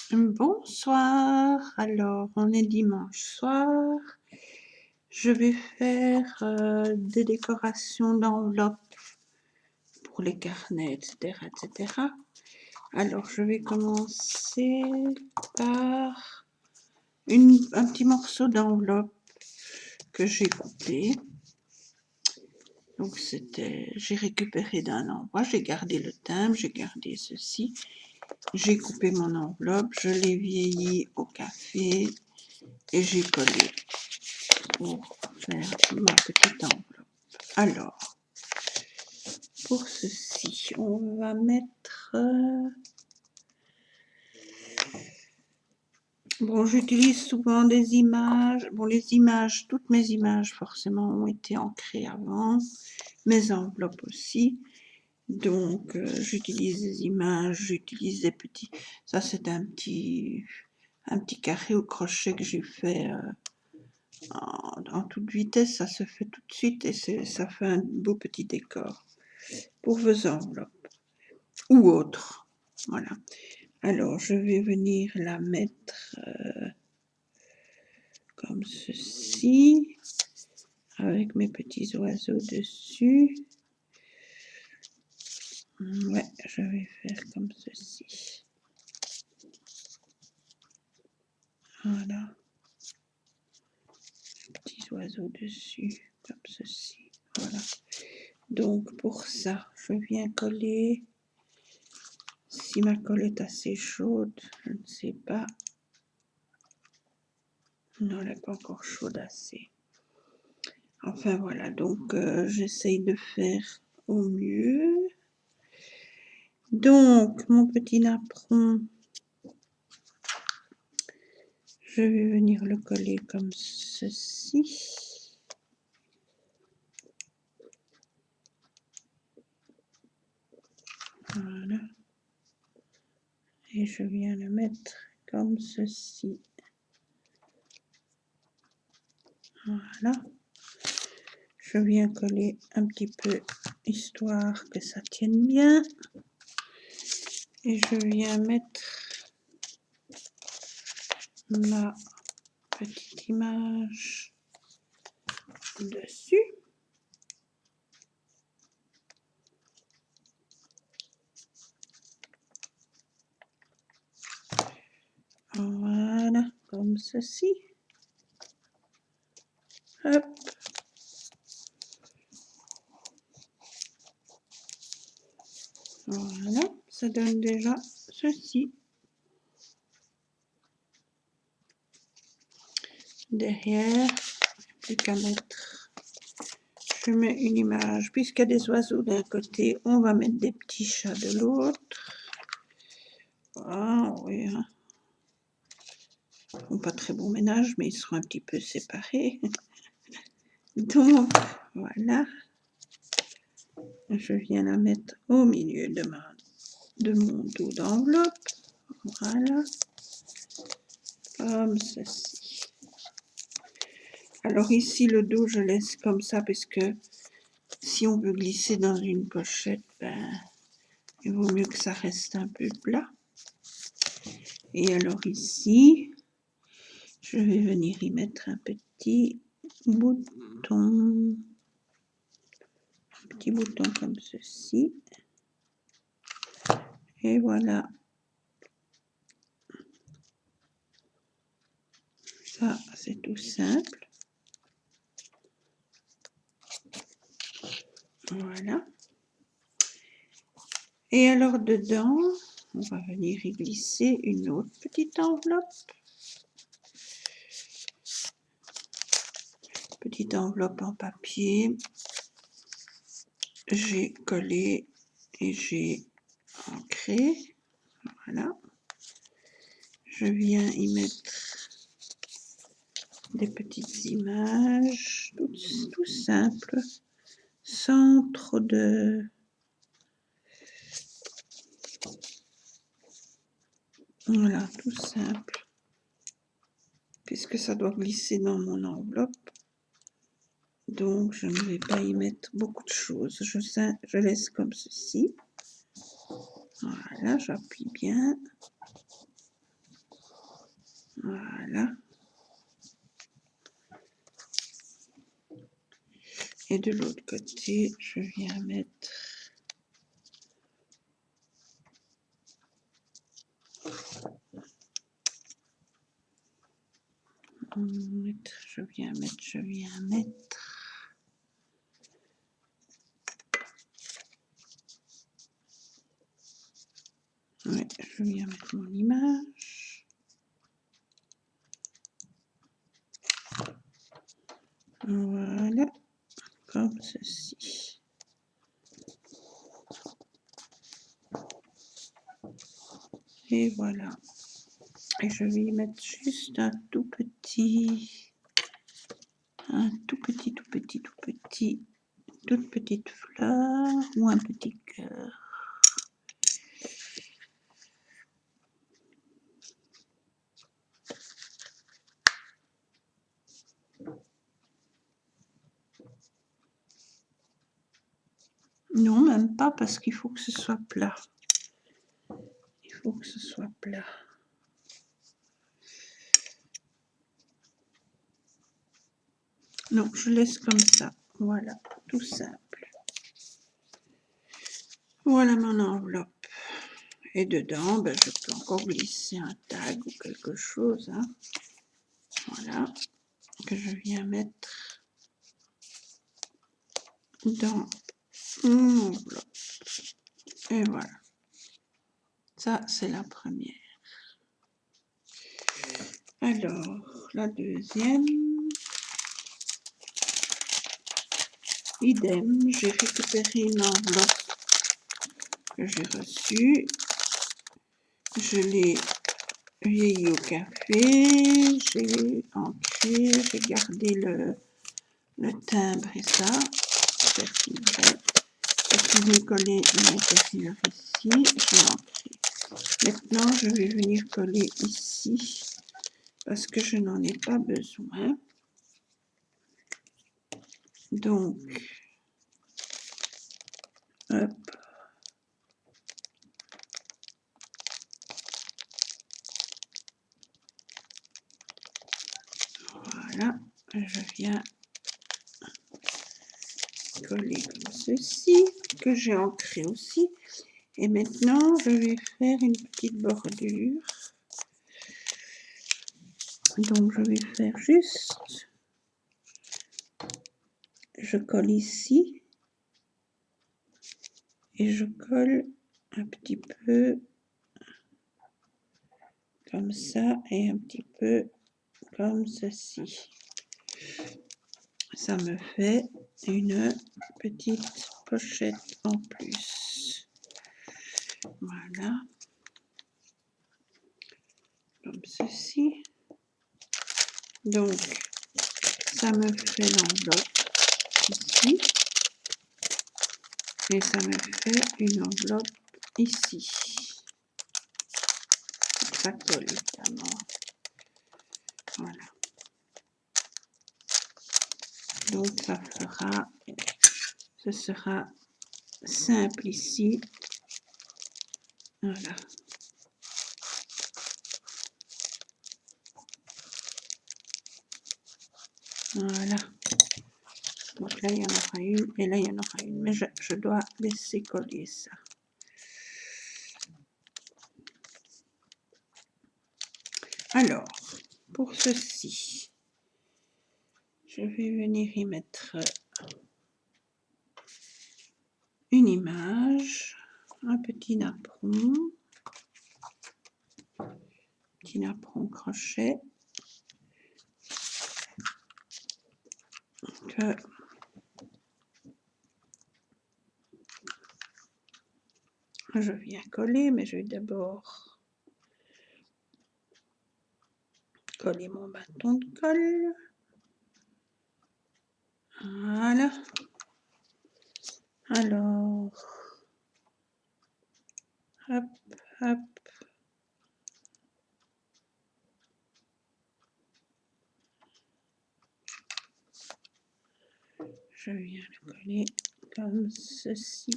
Bonsoir, alors on est dimanche soir. Je vais faire des décorations d'enveloppes pour les carnets, etc., etc. Alors je vais commencer par un petit morceau d'enveloppe que j'ai coupé. Donc j'ai récupéré d'un endroit, j'ai gardé le timbre, j'ai gardé ceci. J'ai coupé mon enveloppe, je l'ai vieilli au café et j'ai collé pour faire ma petite enveloppe. Alors, pour ceci, on va mettre... Bon, j'utilise souvent des images. Bon, les images, toutes mes images forcément ont été ancrées avant. Mes enveloppes aussi. Donc, j'utilise des images, j'utilise des petits... Ça, c'est un petit carré au crochet que j'ai fait en toute vitesse. Ça se fait tout de suite et ça fait un beau petit décor pour vos enveloppes ou autres. Voilà. Alors, je vais venir la mettre comme ceci, avec mes petits oiseaux dessus. Ouais, je vais faire comme ceci. Voilà. Petits oiseaux dessus, comme ceci. Voilà. Donc, pour ça, je viens coller. Si ma colle est assez chaude, je ne sais pas. Non, elle n'est pas encore chaude assez. Enfin, voilà. Donc, j'essaye de faire au mieux. Donc, mon petit napperon, je vais venir le coller comme ceci. Voilà. Et je viens le mettre comme ceci. Voilà. Je viens coller un petit peu, histoire que ça tienne bien. Et je viens mettre ma petite image dessus. Voilà, comme ceci. Hop. Voilà, ça donne déjà ceci. Derrière, plus qu'à mettre. Je mets une image. Puisqu'il y a des oiseaux d'un côté, on va mettre des petits chats de l'autre. Ah oui, hein. Ils font pas très bon ménage, mais ils seront un petit peu séparés. Donc, voilà. Je viens la mettre au milieu de mon dos d'enveloppe. Voilà. Comme ceci. Alors ici, le dos, je laisse comme ça parce que si on veut glisser dans une pochette, ben, il vaut mieux que ça reste un peu plat. Et alors ici, je vais venir y mettre un petit bouton. Un petit bouton comme ceci. Et voilà. Ça, c'est tout simple. Voilà. Et alors dedans, on va venir y glisser une autre petite enveloppe. Petite enveloppe en papier. J'ai collé et j'ai ancré. Voilà. Je viens y mettre des petites images, tout simple, sans trop de... Voilà, tout simple. Puisque ça doit glisser dans mon enveloppe. Donc, je ne vais pas y mettre beaucoup de choses. Je laisse comme ceci. Voilà, j'appuie bien. Voilà. Et de l'autre côté, je viens mettre je viens mettre. Ouais, je viens mettre mon image. Voilà, comme ceci. Et voilà. Et je vais y mettre juste un tout petit, toute petite fleur ou un petit cœur. Non, même pas, parce qu'il faut que ce soit plat. Il faut que ce soit plat. Non, je laisse comme ça. Voilà, tout simple. Voilà mon enveloppe. Et dedans, ben, je peux encore glisser un tag ou quelque chose. Hein. Voilà, que je viens mettre dans mon enveloppe. Et voilà. Ça, c'est la première. Alors, la deuxième. Idem, j'ai récupéré une enveloppe que j'ai reçue. Je l'ai vieilli au café, j'ai ancré, j'ai gardé le timbre et ça, j'ai venu coller une épaisseur ici, j'ai ancré. Maintenant, je vais venir coller ici, parce que je n'en ai pas besoin. Donc, hop. Voilà, je viens coller comme ceci, que j'ai ancré aussi. Et maintenant, je vais faire une petite bordure. Donc, je vais faire juste, je colle ici, et je colle un petit peu comme ça, et un petit peu comme ceci. Ça me fait une petite pochette en plus. Voilà. Comme ceci. Donc, ça me fait l'enveloppe ici. Et ça me fait une enveloppe ici. Ça colle évidemment. Voilà. Donc, ça fera, ce sera simple ici. Voilà. Voilà. Donc là, il y en aura une et là, il y en aura une. Mais je dois laisser coller ça. Alors, pour ceci, je vais venir y mettre une image, un petit napperon crochet que je viens coller, mais je vais d'abord coller mon bâton de colle. Voilà. Alors, hop, hop. Je viens le coller comme ceci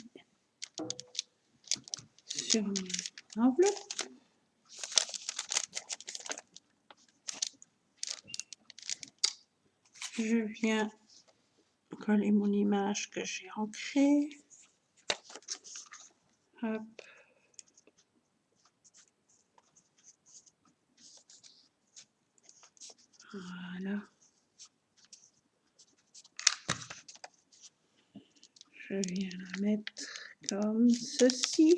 sur mon enveloppe. Je viens coller mon image que j'ai ancrée. Hop. Voilà. Je viens la mettre comme ceci.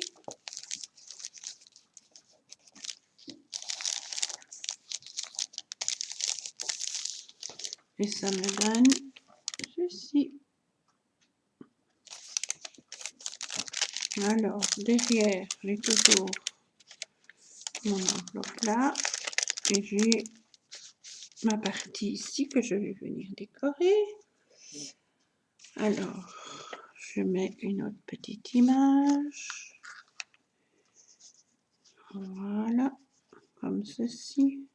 Et ça me donne ceci. Alors, derrière, j'ai toujours mon enveloppe là. Et j'ai ma partie ici que je vais venir décorer. Alors, je mets une autre petite image. Voilà, comme ceci.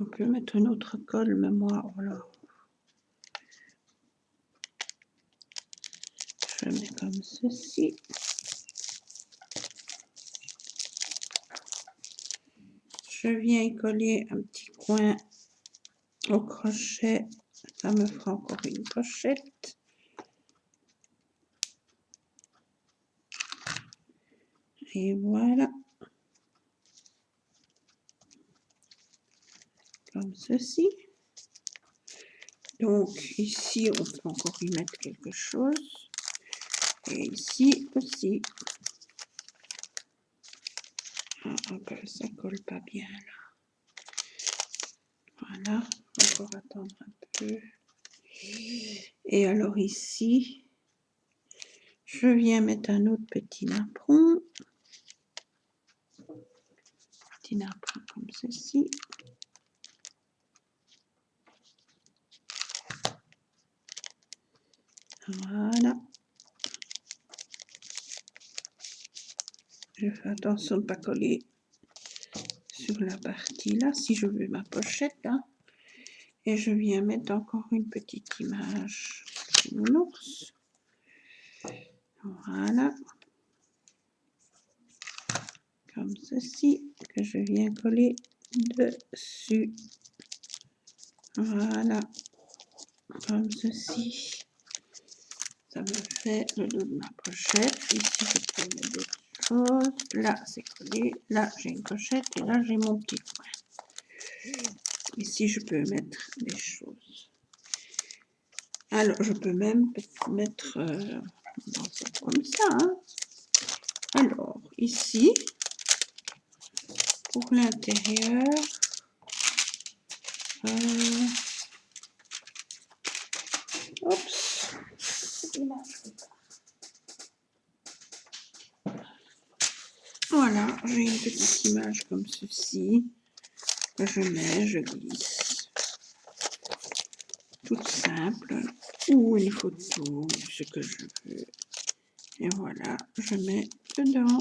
On peut mettre une autre colle, mais moi, voilà. Je mets comme ceci. Je viens y coller un petit coin au crochet. Ça me fera encore une pochette. Et voilà. Comme ceci. Donc ici, on peut encore y mettre quelque chose. Et ici aussi. Ah, ça colle pas bien là. Voilà, encore attendre un peu. Et alors ici, je viens mettre un autre petit napperon. Petit napperon comme ceci. Voilà. Je fais attention de ne pas coller sur la partie là, si je veux ma pochette là. Et je viens mettre encore une petite image de mon ours. Voilà. Comme ceci, que je viens coller dessus. Voilà. Comme ceci. Ça me fait le dos de ma pochette. Ici, je peux mettre d'autres choses. Là, c'est collé. Là, j'ai une pochette. Et là, j'ai mon petit coin. Ici, je peux mettre des choses. Alors, je peux même mettre comme ça. Hein. Alors, ici, pour l'intérieur, oups, voilà, j'ai une petite image comme ceci, que je mets, je glisse. Toute simple, ou une photo, ce que je veux. Et voilà, je mets dedans.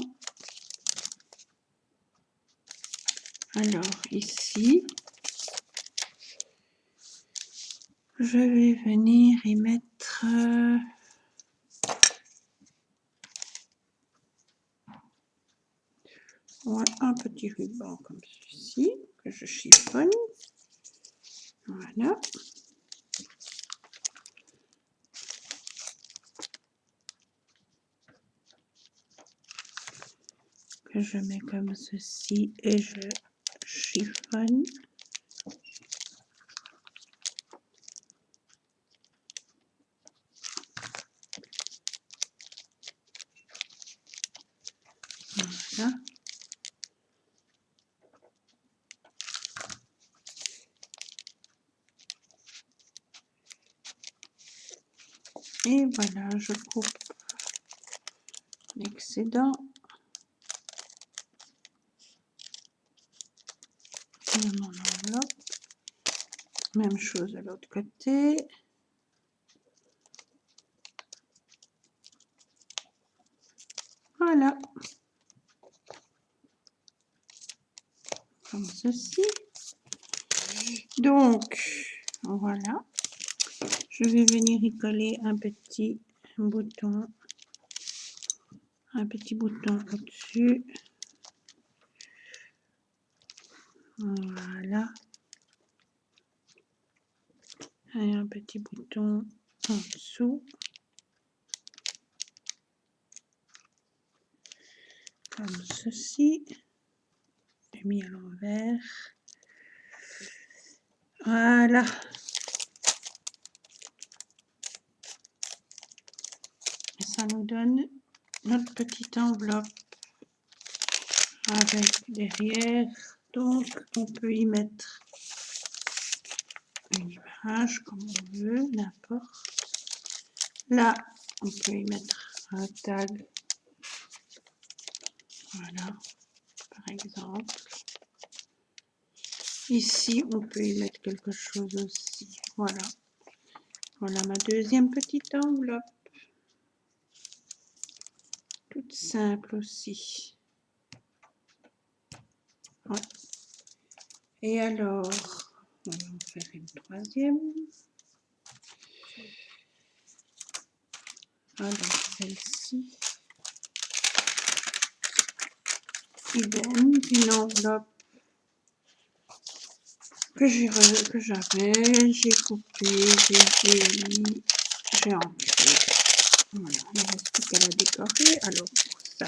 Alors ici, je vais venir y mettre un petit ruban comme ceci, que je chiffonne. Voilà. Que je mets comme ceci et je chiffonne. Voilà. Et voilà, je coupe l'excédent de mon enveloppe. Même chose de l'autre côté. Voilà. Comme ceci. Donc, voilà. Je vais venir y coller un petit bouton au-dessus. Voilà. Et un petit bouton en dessous. Comme ceci. J'ai mis à l'envers. Voilà. Et ça nous donne notre petite enveloppe avec derrière. Donc, on peut y mettre une image comme on veut, n'importe. Là, on peut y mettre un tag. Voilà, par exemple. Ici, on peut y mettre quelque chose aussi. Voilà. Voilà ma deuxième petite enveloppe. Toute simple aussi. Ouais. Et alors, on va en faire une troisième. Alors, celle-ci. Idem, une enveloppe que j'avais, j'ai coupé, j'ai mis, j'ai ancré. Voilà, il ne reste plus qu'à la décorer. Alors, pour ça,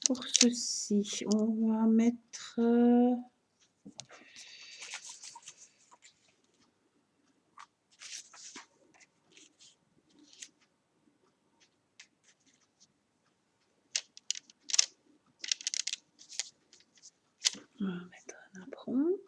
pour ceci, on va mettre... on va mettre un apron.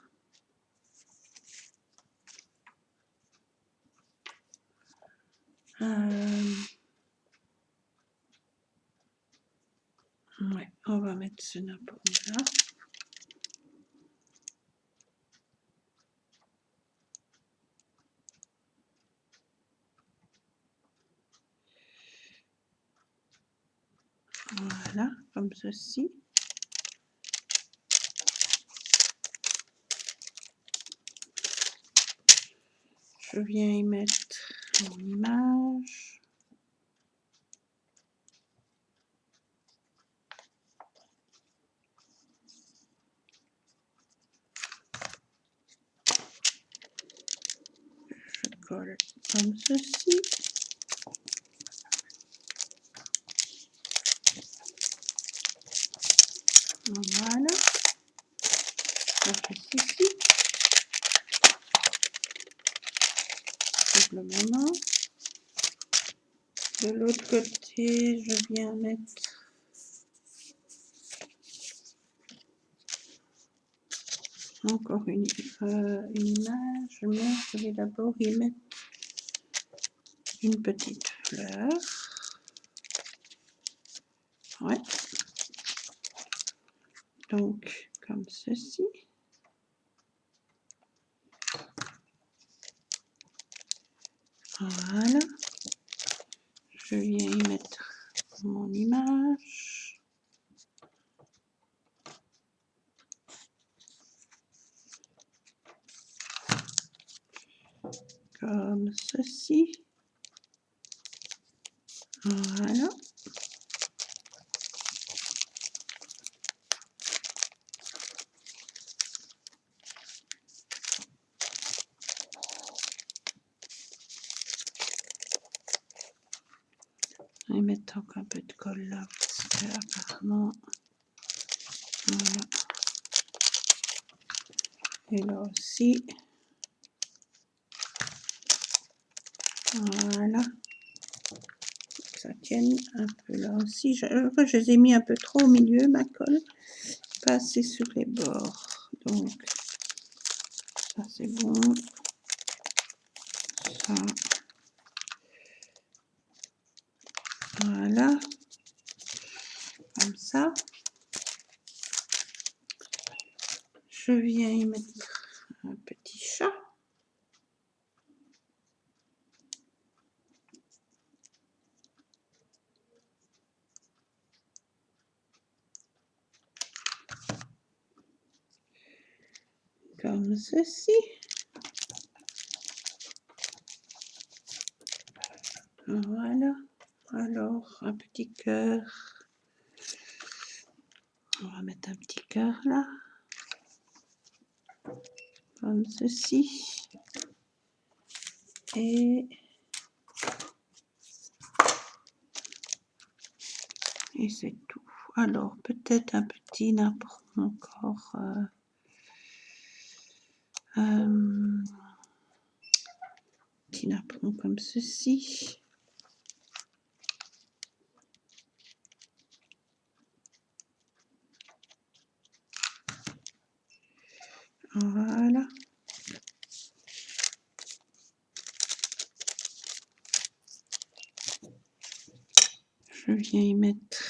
Ouais, on va mettre ce napperon là. Voilà, comme ceci. Je viens y mettre mon image. Je colle comme ceci. Voilà. Je fais ceci. Simplement. De l'autre côté, je viens mettre encore une image, mais je vais d'abord y mettre une petite fleur. Ouais. Donc, comme ceci. Voilà. Je viens y mettre mon image. Comme ceci. Voilà. Je vais mettre encore un peu de colle là, parce que apparemment, voilà. Et là aussi, voilà. Ça tienne un peu là aussi. Je les ai mis un peu trop au milieu, ma colle, pas assez sur les bords. Donc, ça c'est bon. Ça. Voilà. Comme ça. Je viens y mettre un petit chat. Comme ceci. Voilà. Alors, un petit cœur. On va mettre un petit cœur là. comme ceci. Et c'est tout. Alors, peut-être un petit napperon encore. Petit napperon comme ceci. Voilà. Je viens y mettre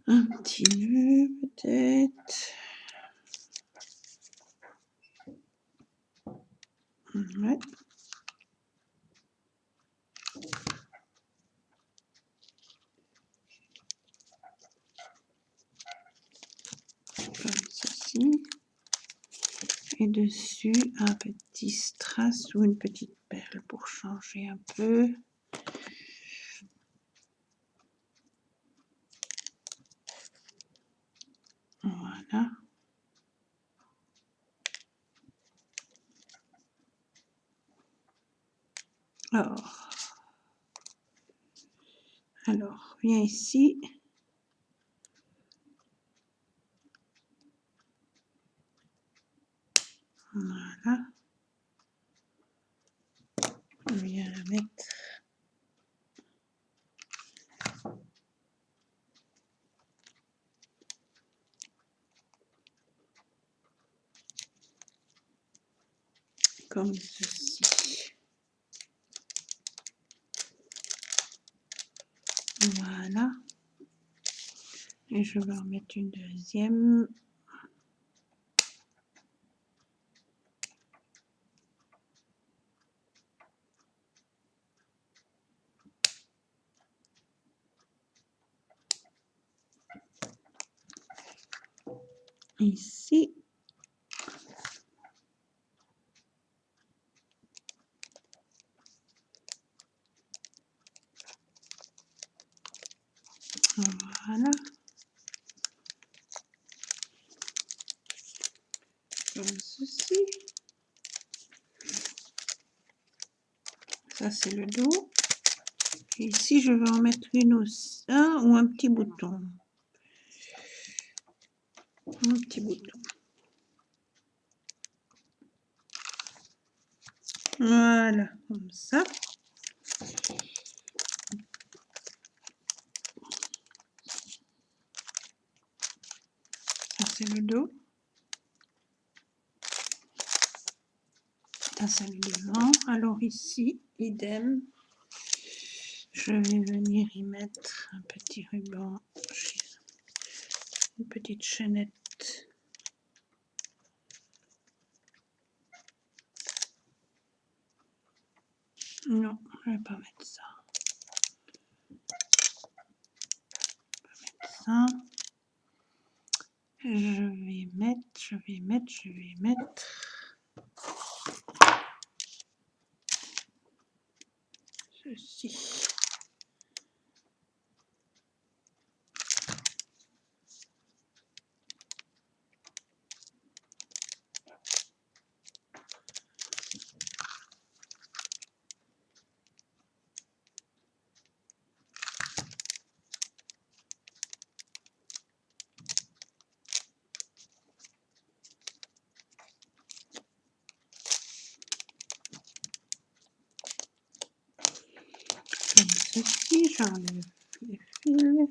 un petit nœud peut-être. Ouais. Comme ceci. Et dessus un petit strass ou une petite perle pour changer un peu. Voilà. Alors, viens ici. Voilà. On vient la mettre. Comme ceci. Voilà. Et je vais en mettre une deuxième. Ici. Voilà. Comme ceci. Ça, c'est le dos. Et ici, je vais en mettre une aussi, ou un petit bouton. Un petit bouton. Voilà, comme ça. Ça, c'est le dos. Ça, c'est le devant. Alors ici, idem. Je vais venir y mettre un petit ruban, une petite chaînette. Non, je ne vais pas mettre ça. Ça. Je vais mettre ceci. Comme ceci, j'enlève les fils.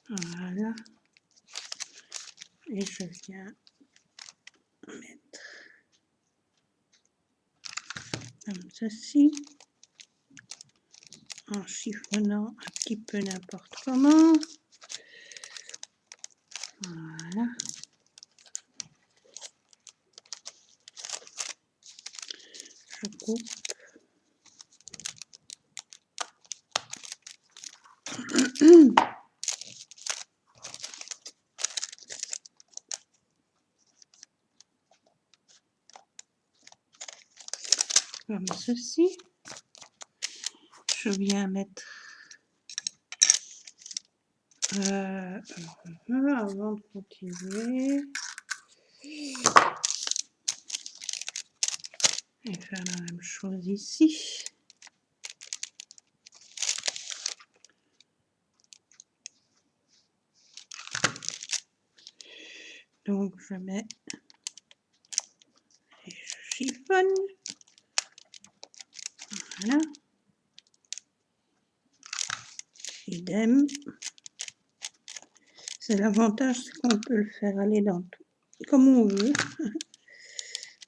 Voilà. Et je viens mettre comme ceci, en chiffonnant un petit peu n'importe comment. Voilà. Je coupe. comme ceci. Je viens mettre avant de continuer et faire la même chose ici. Donc je mets et je chiffonne. Voilà. Idem. C'est l'avantage, c'est qu'on peut le faire aller dans tout, comme on veut.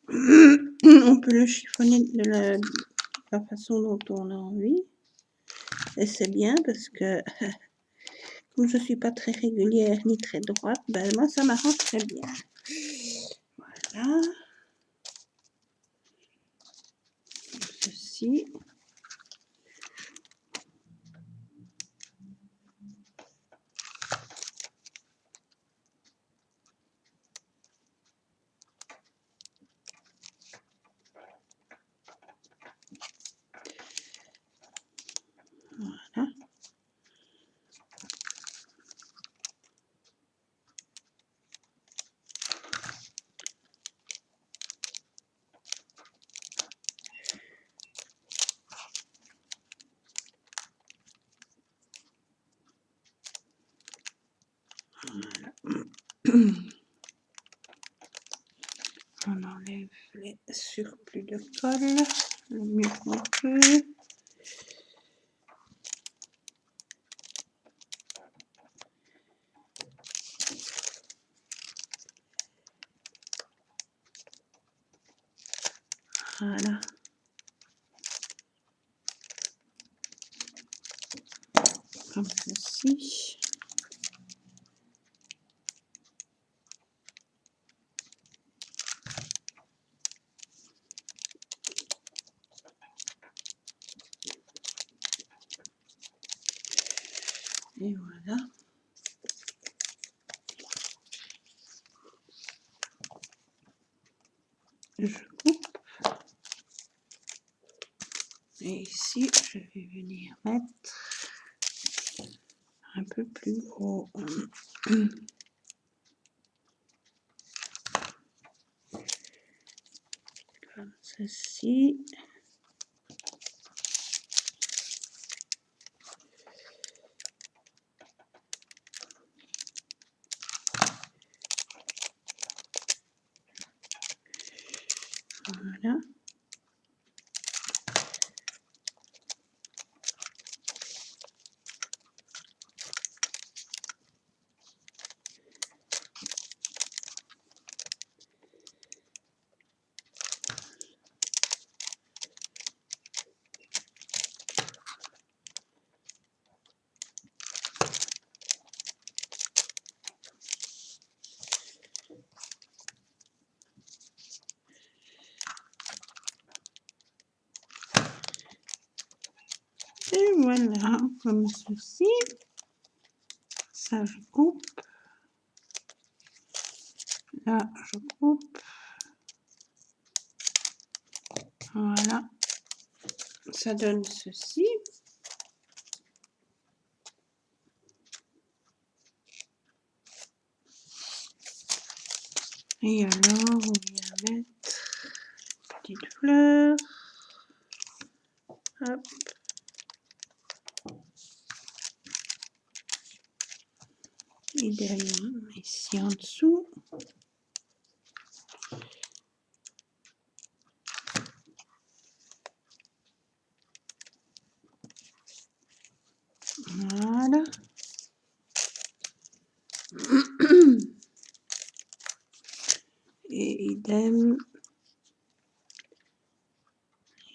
On peut le chiffonner de la façon dont on a envie. Et c'est bien parce que comme je ne suis pas très régulière ni très droite, ben moi ça m'arrange très bien. Voilà. Ceci. Voilà. On enlève les surplus de colle le mieux qu'on peut. Voilà. Comme ceci. Et voilà. Je coupe. Et ici, je vais venir mettre un peu plus haut. Comme ceci. Voilà. Et voilà, comme ceci. Ça, je coupe. Là, je coupe. Voilà. Ça donne ceci. Et alors, on vient mettre une petite fleur. Hop. Idem ici en dessous. Voilà. Et idem.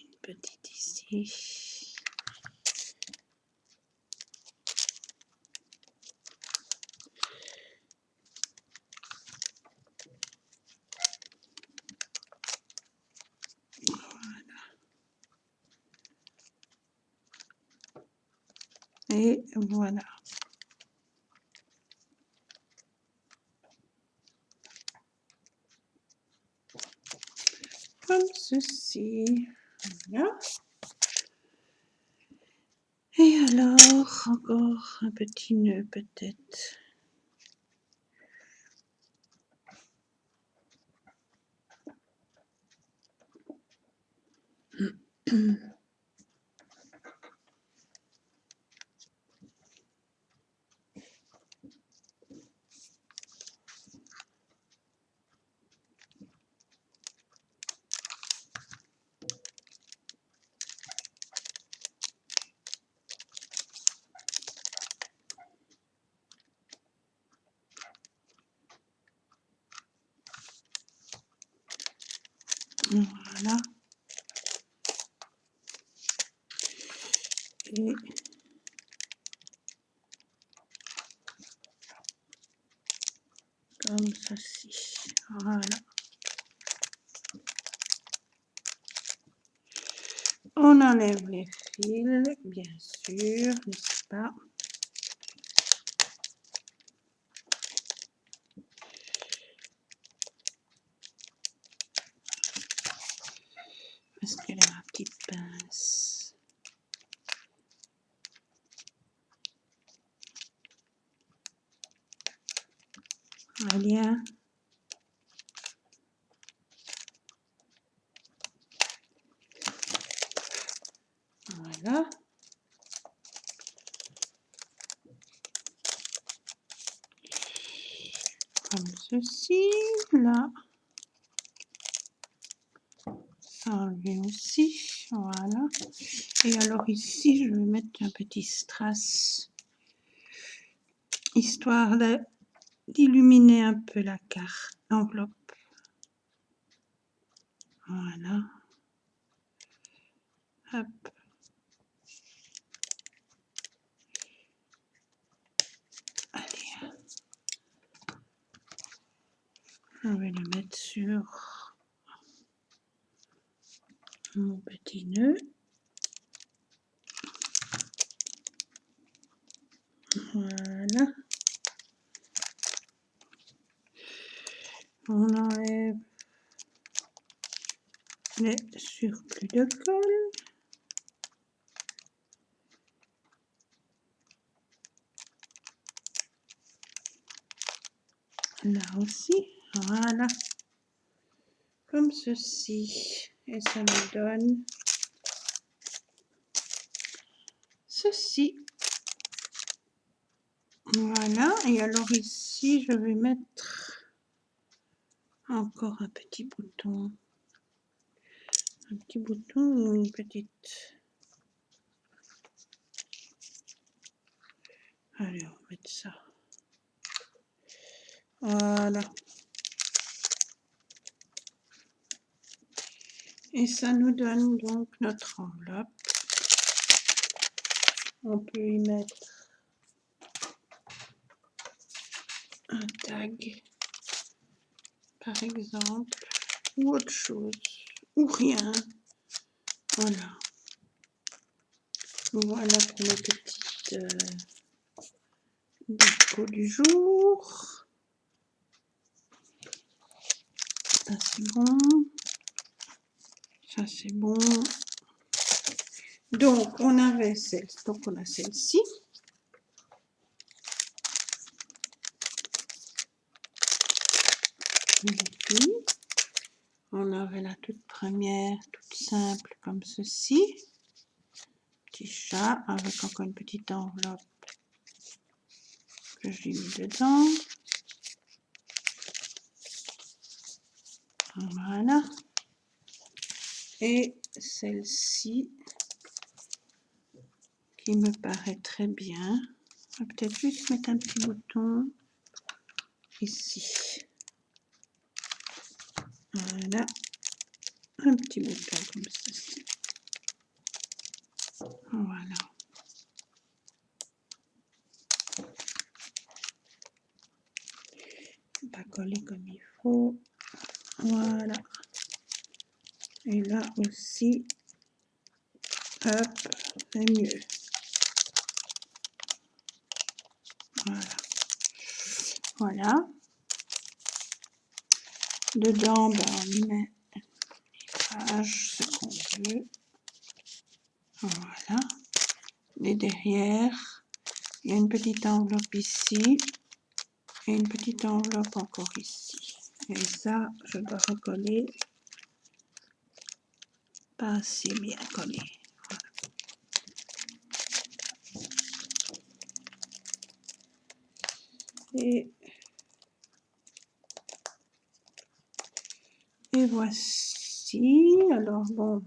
Une petite ici. Et voilà. Comme ceci. Voilà. Et alors, encore un petit nœud peut-être. Voilà. Et comme ceci. Voilà. On enlève les fils, bien sûr, n'est-ce pas? Parce qu'elle a ma petite pince. Voilà. Voilà. Comme ceci, là. Ça enlever aussi, voilà. Et alors ici, je vais mettre un petit strass, histoire d'illuminer un peu la carte, enveloppe. Voilà. Hop. Allez. Je vais le mettre sur mon petit nœud. Voilà. On enlève les surplus de colle. Là aussi, voilà. Comme ceci. Et ça me donne ceci. Voilà. Et alors ici, je vais mettre encore un petit bouton. Un petit bouton ou une petite... Allez, on va mettre ça. Voilà. Et ça nous donne donc notre enveloppe. On peut y mettre un tag, par exemple, ou autre chose, ou rien. Voilà. Voilà pour nos petites déco du jour. Ça c'est bon. Ça c'est bon. Donc on avait donc on a celle-ci. On avait la toute première, toute simple comme ceci. Petit chat avec encore une petite enveloppe que j'ai mis dedans. Voilà. Et celle-ci qui me paraît très bien. On va peut-être juste mettre un petit bouton ici. Voilà. Un petit bouton comme ceci. Voilà. Pas coller comme il faut. Voilà. Et là aussi, hop, c'est mieux. Voilà. Voilà. Dedans, ben, on y met page, ce qu'on veut. Voilà. Et derrière, il y a une petite enveloppe ici et une petite enveloppe encore ici. Et ça, je dois recoller. Pas assez bien collé. Et voici. Alors bon.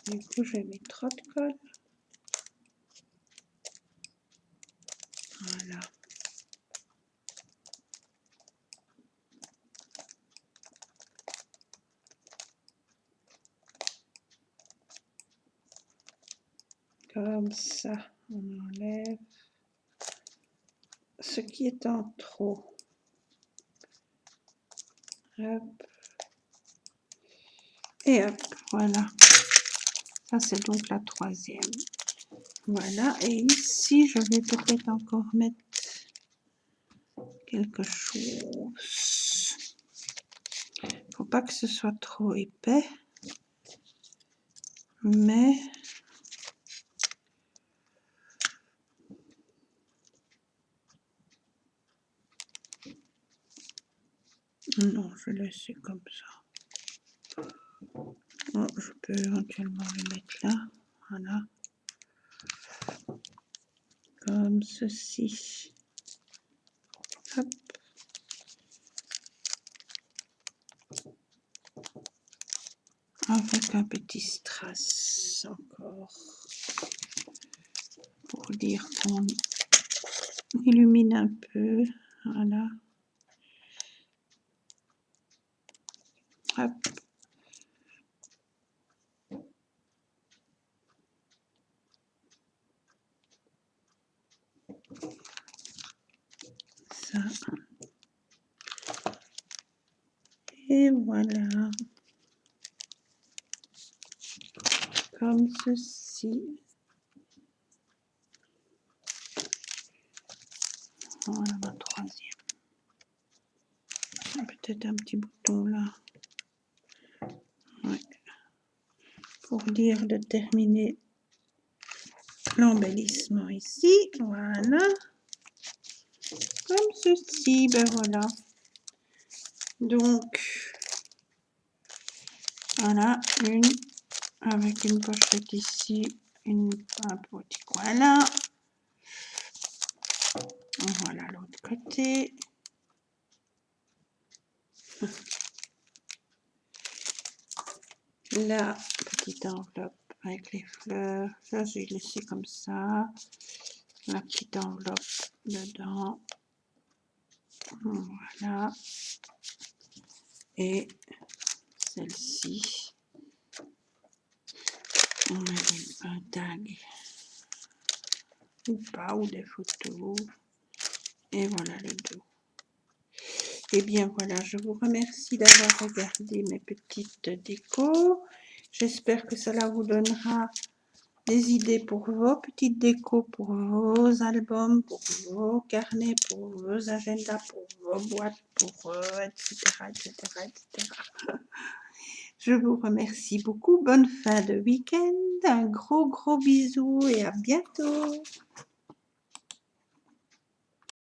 Du coup, j'ai mis trop de colle. Voilà. Comme ça, on enlève ce qui est en trop. Hop. Et hop, voilà. Ça, c'est donc la troisième. Voilà, et ici, je vais peut-être encore mettre quelque chose. Faut pas que ce soit trop épais, mais non, je vais laisser comme ça. Bon, je peux éventuellement le mettre là, voilà, comme ceci. Hop. Avec un petit strass encore, pour dire qu'on illumine un peu, voilà. Hop. Ça. Et voilà. Comme ceci. Voilà ma troisième. Peut-être un petit bouton là. Ouais. Pour dire de terminer l'embellissement ici. Voilà. Comme ceci. Ben voilà. Donc, voilà. Une avec une pochette ici. Un petit coin là. Voilà l'autre côté. La petite enveloppe avec les fleurs. Ça, j'ai laissé comme ça. La petite enveloppe dedans. Voilà. Et celle-ci. On met un tag. Ou pas, ou des photos. Et voilà le dos. Et bien voilà, je vous remercie d'avoir regardé mes petites décos. J'espère que cela vous donnera des idées pour vos petites décos, pour vos albums, pour vos carnets, pour vos agendas, pour vos boîtes, pour etc., etc., etc. Je vous remercie beaucoup. Bonne fin de week-end. Un gros bisou et à bientôt.